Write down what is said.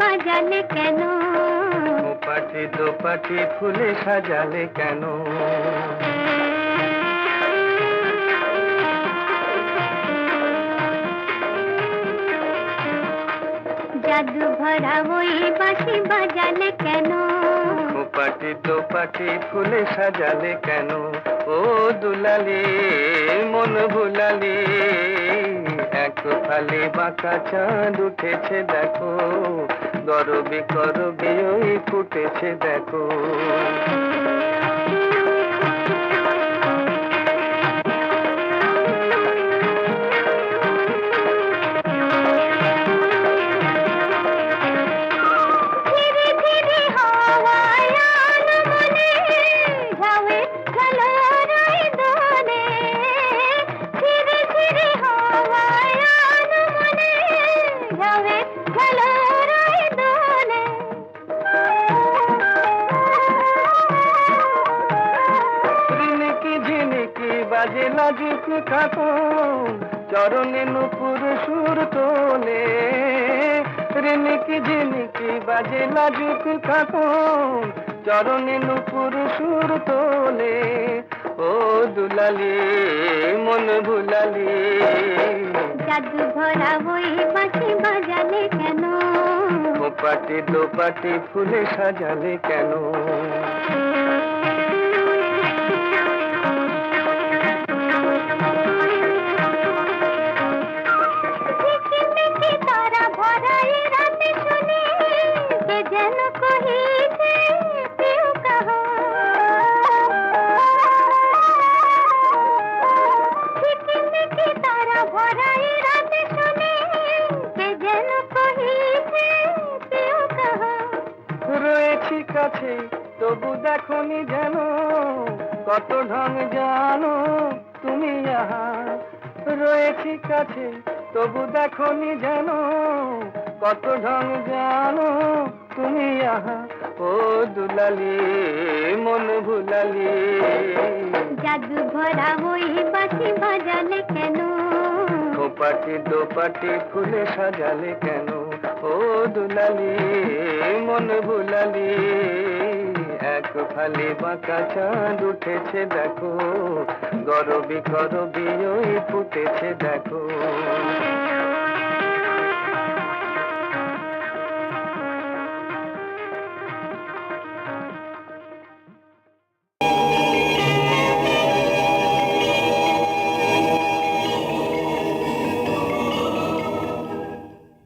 বাজালে কেন? পাটি দোপাটি ফুলে সাজালে কেন? জাদু ভরা ওই বাঁশি বাজালে কেন? পাটি দোপাটি ফুলে সাজালে কেন? ও দুলালি মন ভুলালি, এক ফালি বাঁকা চাঁদ উঠেছে দেখো, গরবে করবে ওই ফুটেছে দেখো। বাজে লাজুক খাতুন চরণে নুপুর সুর তোলে, রিনিকি ঝিনিকি বাজে লাজুক খাতুন চরণে নুপুর সুর তোলে। ও দুলালি মন ভুলালি, জাদু ভরা ওই বাঁশি বাজালে কেন? পাটি দোপাটি ফুলে সাজালে কেন? রয়েছি কাছে তবু দেখনি যেন, কত ঢং জানো তুমি আহা। রয়েছি কাছে তবু দেখনি যেন, কত ঢং জানো তুমি আহা। ও দুলালি মন ভুলালি, জাদু ভরা ওই বাঁশি বাজালে কেন? পাটি দোপাটি ফুলে সাজালে কেন? ও দুলালি মন ভুলালি, এক ফালি বাঁকা চাঁদ উঠেছে দেখো, গরবি করবি ওই ফুটেছে দেখো।